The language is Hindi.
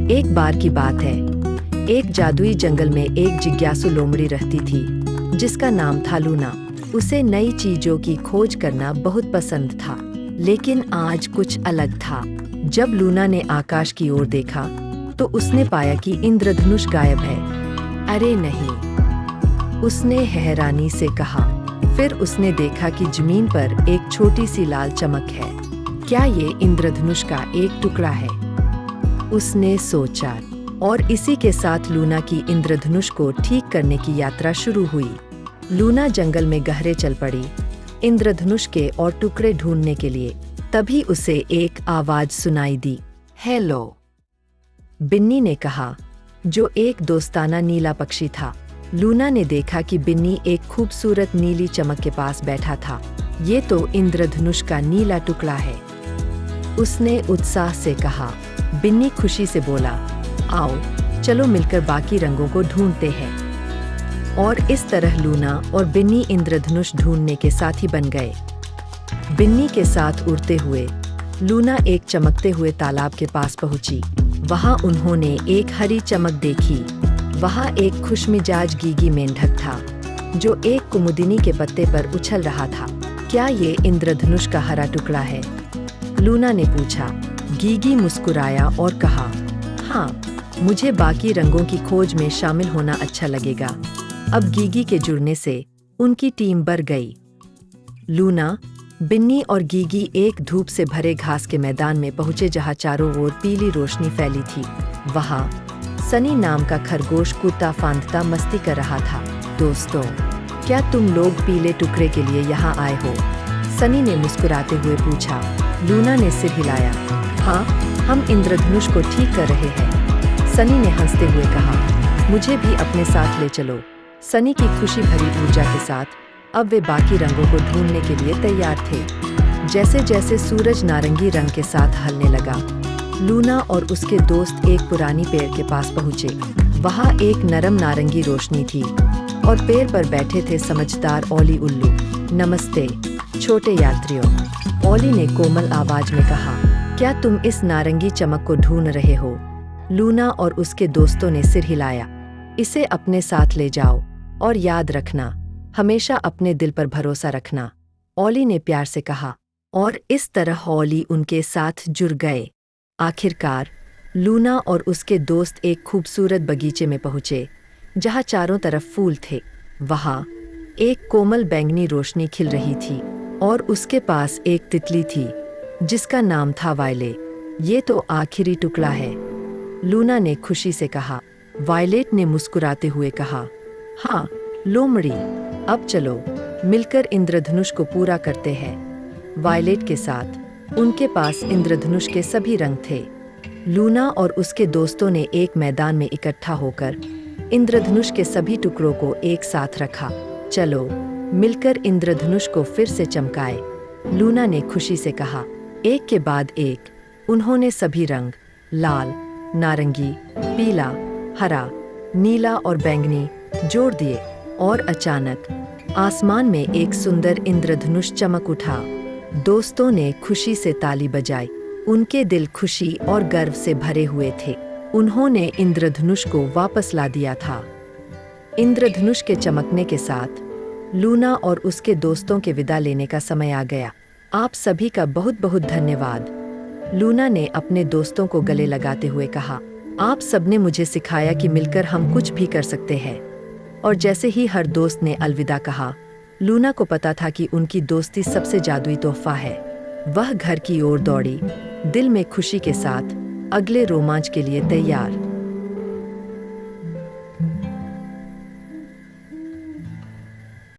एक बार की बात है, एक जादुई जंगल में एक जिज्ञासु लोमड़ी रहती थी जिसका नाम था लूना। उसे नई चीजों की खोज करना बहुत पसंद था, लेकिन आज कुछ अलग था। जब लूना ने आकाश की ओर देखा तो उसने पाया कि इंद्रधनुष गायब है। अरे नहीं, उसने हैरानी से कहा। फिर उसने देखा कि जमीन पर एक छोटी सी लाल चमक है। क्या ये इंद्रधनुष का एक टुकड़ा है? उसने सोचा, और इसी के साथ लूना की इंद्रधनुष को ठीक करने की यात्रा शुरू हुई। लूना जंगल में गहरे चल पड़ी इंद्रधनुष के और टुकड़े ढूंढने के लिए। तभी उसे एक आवाज सुनाई दी। हेलो, बिन्नी ने कहा, जो एक दोस्ताना नीला पक्षी था। लूना ने देखा कि बिन्नी एक खूबसूरत नीली चमक के पास बैठा था। ये तो इंद्रधनुष का नीला टुकड़ा है, उसने उत्साह से कहा। बिन्नी खुशी से बोला, आओ चलो मिलकर बाकी रंगों को ढूंढते हैं। और इस तरह लूना और बिन्नी इंद्रधनुष ढूंढने के साथी बन गए। बिन्नी के साथ उड़ते हुए लूना एक चमकते हुए तालाब के पास पहुंची। वहां उन्होंने एक हरी चमक देखी। वहां एक खुशमिजाज गीगी मेंढक था जो एक कुमुदिनी के पत्ते पर उछल रहा था। क्या ये इंद्रधनुष का हरा टुकड़ा है? लूना ने पूछा। गीगी मुस्कुराया और कहा, हाँ, मुझे बाकी रंगों की खोज में शामिल होना अच्छा लगेगा। अब गीगी के जुड़ने से उनकी टीम बढ़ गई। लूना, बिन्नी और गीगी एक धूप से भरे घास के मैदान में पहुंचे जहां चारों ओर पीली रोशनी फैली थी। वहां सनी नाम का खरगोश कूदता फांदता मस्ती कर रहा था। दोस्तों, क्या तुम लोग पीले टुकड़े के लिए यहाँ आए हो? सनी ने मुस्कुराते हुए पूछा। लूना ने सिर हिलाया। हाँ, हम इंद्रधनुष को ठीक कर रहे हैं। सनी ने हंसते हुए कहा, मुझे भी अपने साथ ले चलो। सनी की खुशी भरी ऊर्जा के साथ अब वे बाकी रंगों को ढूंढने के लिए तैयार थे। जैसे जैसे सूरज नारंगी रंग के साथ हलने लगा, लूना और उसके दोस्त एक पुरानी पेड़ के पास पहुंचे। वहां एक नरम नारंगी रोशनी थी और पेड़ पर बैठे थे समझदार ओली उल्लू। नमस्ते छोटे यात्रियों, ओली ने कोमल आवाज में कहा, क्या तुम इस नारंगी चमक को ढूंढ रहे हो? लूना और उसके दोस्तों ने सिर हिलाया। इसे अपने साथ ले जाओ और याद रखना, हमेशा अपने दिल पर भरोसा रखना, ओली ने प्यार से कहा। और इस तरह ओली उनके साथ जुड़ गए। आखिरकार लूना और उसके दोस्त एक खूबसूरत बगीचे में पहुंचे जहां चारों तरफ फूल थे। वहां एक कोमल बैंगनी रोशनी खिल रही थी और उसके पास एक तितली थी जिसका नाम था वायलेट। ये तो आखिरी टुकड़ा है, लूना ने खुशी से कहा। वायलेट ने मुस्कुराते हुए कहा, हाँ लोमड़ी, अब चलो मिलकर इंद्रधनुष को पूरा करते हैं। वायलेट के साथ उनके पास इंद्रधनुष के सभी रंग थे। लूना और उसके दोस्तों ने एक मैदान में इकट्ठा होकर इंद्रधनुष के सभी टुकड़ों को एक साथ रखा। चलो मिलकर इंद्रधनुष को फिर से चमकाए, लूना ने खुशी से कहा। एक के बाद एक उन्होंने सभी रंग लाल, नारंगी, पीला, हरा, नीला और बैंगनी जोड़ दिए और अचानक आसमान में एक सुंदर इंद्रधनुष चमक उठा। दोस्तों ने खुशी से ताली बजाई। उनके दिल खुशी और गर्व से भरे हुए थे। उन्होंने इंद्रधनुष को वापस ला दिया था। इंद्रधनुष के चमकने के साथ लूना और उसके दोस्तों के विदा लेने का समय आ गया। आप सभी का बहुत बहुत धन्यवाद, लूना ने अपने दोस्तों को गले लगाते हुए कहा। आप सबने मुझे सिखाया कि मिलकर हम कुछ भी कर सकते हैं। और जैसे ही हर दोस्त ने अलविदा कहा, लूना को पता था कि उनकी दोस्ती सबसे जादुई तोहफा है। वह घर की ओर दौड़ी, दिल में खुशी के साथ अगले रोमांच के लिए तैयार।